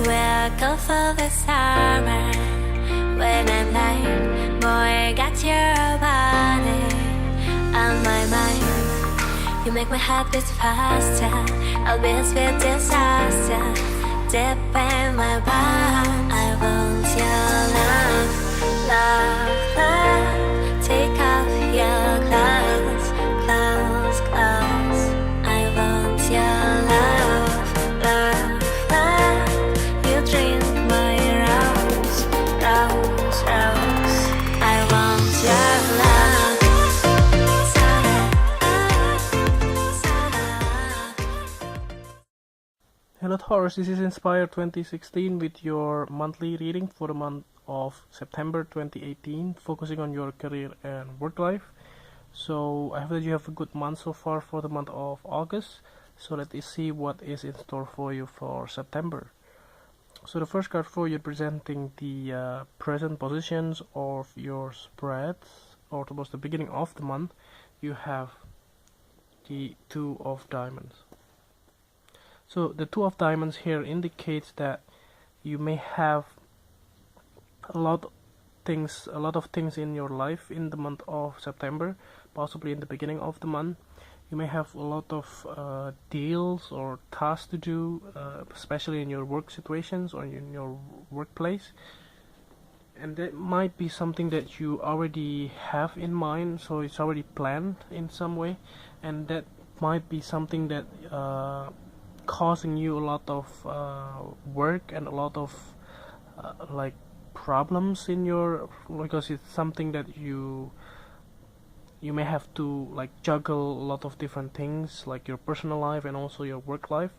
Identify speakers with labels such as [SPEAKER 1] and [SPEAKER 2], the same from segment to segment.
[SPEAKER 1] We'll go for the summer. When I'm light, boy, got your body on my mind. You make my heart beat faster. I'll be a sweet disaster. Deep in my bones, I want your love, love, love. Take off your clothes, clothes, clothes. I want your love, love, love. You drink my rose, rose, rose. I want your love.
[SPEAKER 2] Hello Taurus, this is Inspire 2016 with your monthly reading for the month of September 2018, focusing on your career and work life. So I hope that you have a good month so far for the month of August. So let us see what is in store for you for September. So the first card for you presenting the present positions of your spreads, or towards the beginning of the month, you have the Two of Diamonds. So the Two of Diamonds here indicates that you may have a lot of things in your life in the month of September, possibly in the beginning of the month. You may have a lot of deals or tasks to do, especially in your work situations or in your workplace. And that might be something that you already have in mind, so it's already planned in some way, and that might be something that causing you a lot of work and a lot of like problems in your, because it's something that you may have to like juggle a lot of different things, like your personal life and also your work life,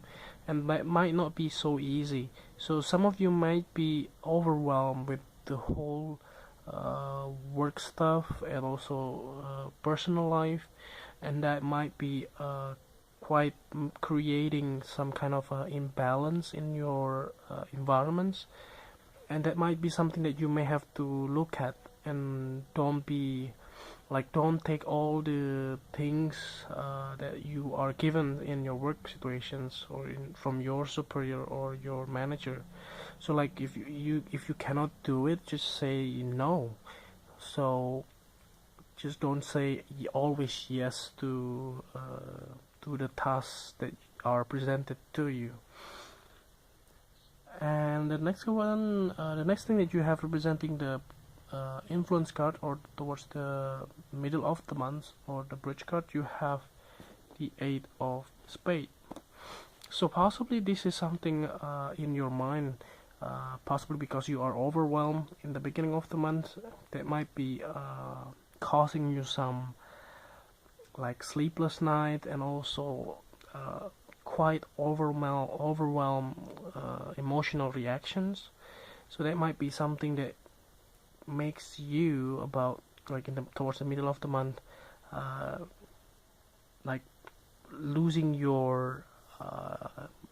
[SPEAKER 2] and that might not be so easy. So some of you might be overwhelmed with the whole work stuff and also personal life, and that might be quite creating some kind of imbalance in your environments, and that might be something that you may have to look at. And don't take all the things that you are given in your work situations or from your superior or your manager. So like if you cannot do it, just say no. So just don't say always yes to the tasks that are presented to you. And the next one, the next thing that you have representing the influence card, or towards the middle of the month, or the bridge card, you have the Eight of Spades. So possibly this is something in your mind, possibly because you are overwhelmed in the beginning of the month, that might be causing you some like sleepless night, and also quite overwhelmed emotional reactions. So that might be something that makes you about like towards the middle of the month like losing your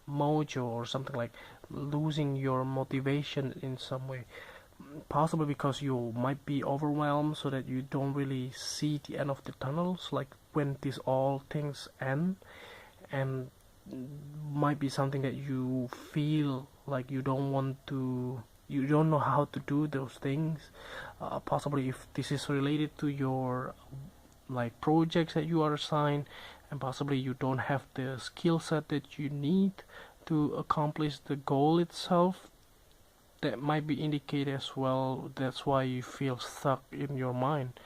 [SPEAKER 2] mojo, or something like losing your motivation in some way, possibly because you might be overwhelmed, so that you don't really see the end of the tunnels, like when these all things end. And might be something that you feel like you don't know how to do those things, possibly if this is related to your like projects that you are assigned, and possibly you don't have the skill set that you need to accomplish the goal itself. That might be indicated as well. That's why you feel stuck in your mind.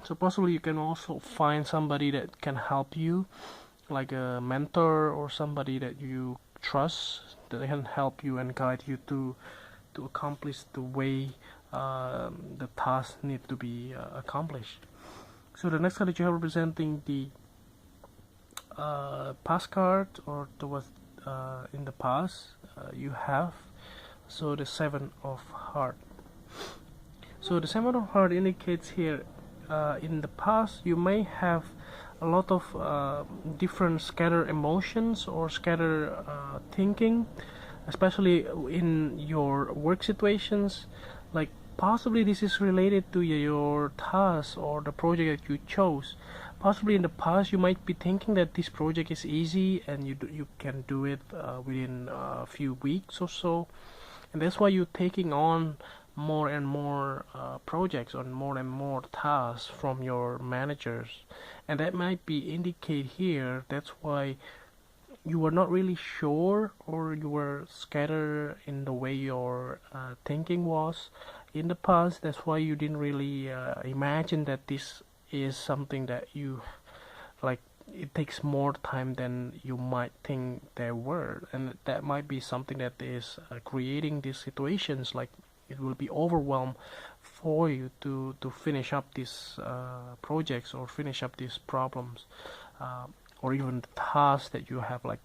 [SPEAKER 2] So possibly you can also find somebody that can help you, like a mentor or somebody that you trust, that can help you and guide you to accomplish the way the tasks need to be accomplished. So the next card that you have representing the past card, or towards in the past, you have so the Seven of Hearts. So the Seven of Hearts indicates here in the past you may have a lot of different scattered emotions or scattered thinking, especially in your work situations. Like possibly this is related to your task or the project that you chose. Possibly in the past you might be thinking that this project is easy and you can do it within a few weeks or so, and that's why you're taking on more and more projects or more and more tasks from your managers, and that might be indicate here that's why you were not really sure, or you were scattered in the way your thinking was in the past. That's why you didn't really imagine that this is something that you like. It takes more time than you might think there were, and that might be something that is creating these situations. Like it will be overwhelmed for you to finish up these projects or finish up these problems. Or even the tasks that you have, like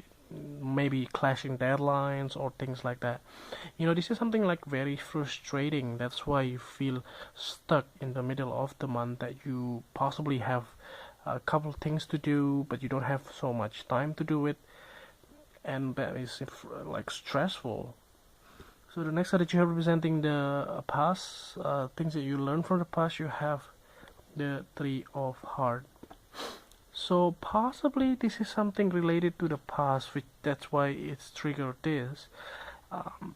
[SPEAKER 2] maybe clashing deadlines or things like that. This is something like very frustrating. That's why you feel stuck in the middle of the month, that you possibly have a couple things to do but you don't have so much time to do it, and that is like stressful. So the next card that you have representing the past, things that you learn from the past, you have the Three of Hearts. So possibly this is something related to the past, which that's why it's triggered this.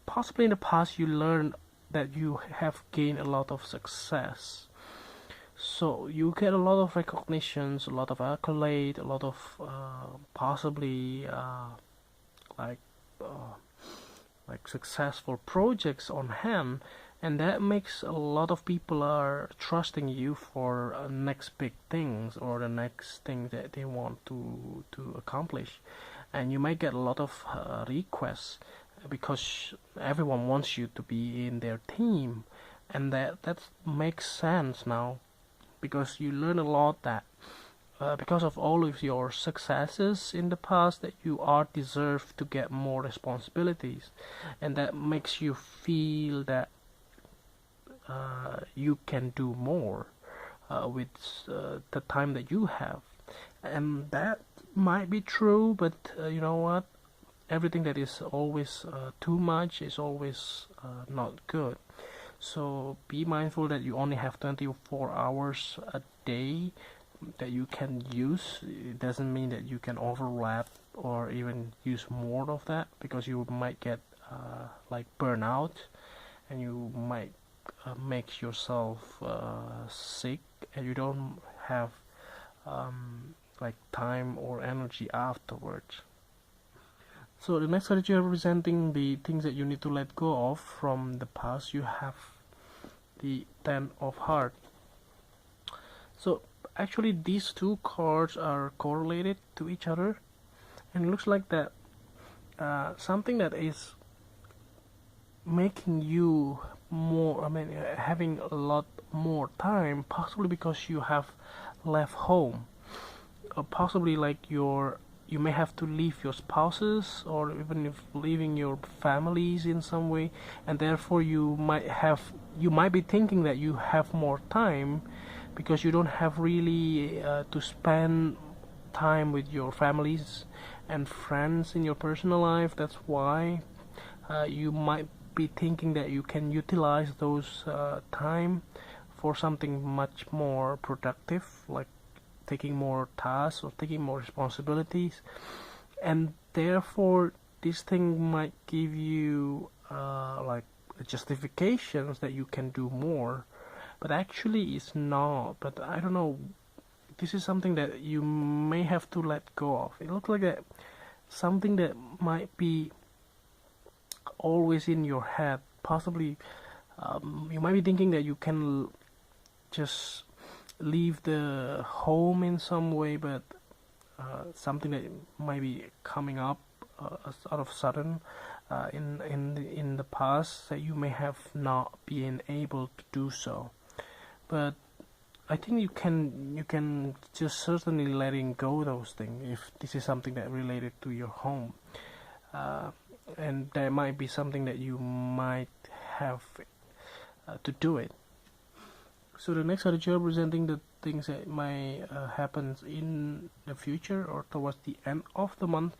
[SPEAKER 2] Possibly in the past you learned that you have gained a lot of success. So you get a lot of recognitions, a lot of accolade, a lot of possibly like successful projects on hand, and that makes a lot of people are trusting you for next big things or the next thing that they want to accomplish. And you might get a lot of requests because everyone wants you to be in their team, and that makes sense now, because you learn a lot that because of all of your successes in the past, that you are deserved to get more responsibilities, and that makes you feel that you can do more with the time that you have. And that might be true, but you know what, everything that is always too much is always not good. So be mindful that you only have 24 hours a day that you can use. It doesn't mean that you can overlap or even use more of that, because you might get like burnout, and you might make yourself sick, and you don't have like time or energy afterwards. So the next card that you're representing the things that you need to let go of from the past, you have the Ten of Hearts. So actually these two cards are correlated to each other, and it looks like that something that is making you more, having a lot more time, possibly because you have left home, or possibly like you may have to leave your spouses, or even if leaving your families in some way, and therefore you might be thinking that you have more time because you don't have really to spend time with your families and friends in your personal life. That's why you might be thinking that you can utilize those time for something much more productive, like taking more tasks or taking more responsibilities, and therefore this thing might give you like justifications that you can do more, but actually it's not. But I don't know, this is something that you may have to let go of. It looks like that something that might be always in your head. Possibly you might be thinking that you can just leave the home in some way, but something that might be coming up out of sudden in the past, that you may have not been able to do so. But I think you can just certainly letting go those things if this is something that related to your home, and there might be something that you might have to do it. So the next card you're presenting the things that might happen in the future or towards the end of the month.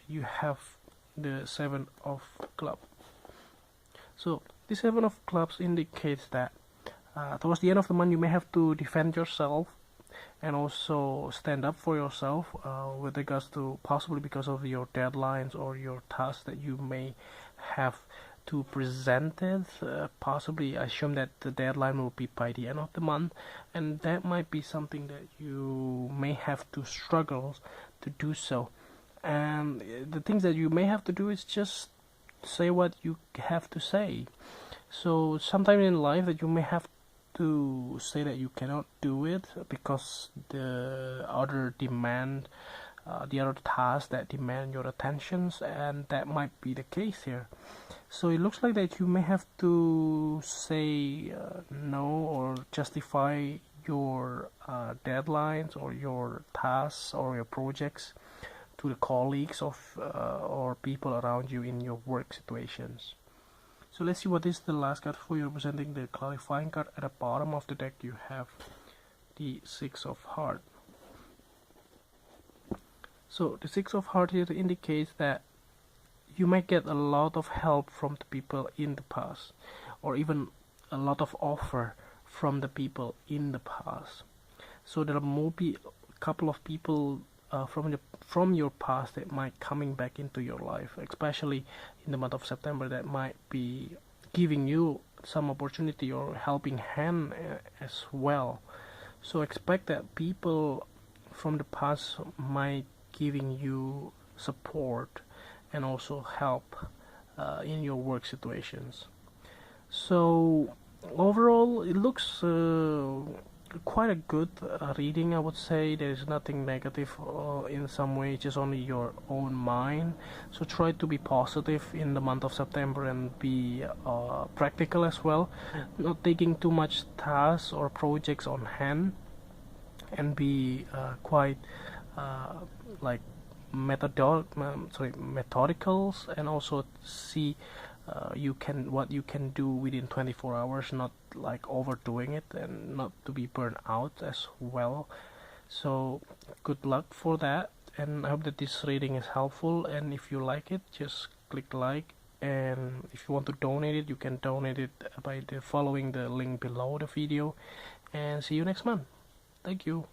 [SPEAKER 2] You have the Seven of Clubs. So The Seven of Clubs indicates that towards the end of the month you may have to defend yourself and also stand up for yourself with regards to possibly because of your deadlines or your tasks that you may have to present it. Possibly I assume that the deadline will be by the end of the month, and that might be something that you may have to struggle to do so. And the things that you may have to do is just say what you have to say. So sometime in life that you may have to say that you cannot do it because the other the other tasks that demand your attentions, and that might be the case here. So it looks like that you may have to say no or justify your deadlines or your tasks or your projects to the colleagues of or people around you in your work situations. So let's see what is the last card for you, representing the clarifying card. At the bottom of the deck you have the Six of Hearts. So the Six of Hearts here indicates that you might get a lot of help from the people in the past, or even a lot of offer from the people in the past. So there will be a couple of people from your past that might coming back into your life, especially in the month of September, that might be giving you some opportunity or helping hand as well. So expect that people from the past might giving you support and also help in your work situations. So overall it looks quite a good reading, I would say. There is nothing negative in some way, just only your own mind. So try to be positive in the month of September and be practical as well, not taking too much tasks or projects on hand, and be quite like methodicals, and also see what you can do within 24 hours, not like overdoing it, and not to be burned out as well. So good luck for that, and I hope that this reading is helpful. And if you like it, just click like, and if you want to donate it, you can donate it by following the link below the video. And see you next month. Thank you.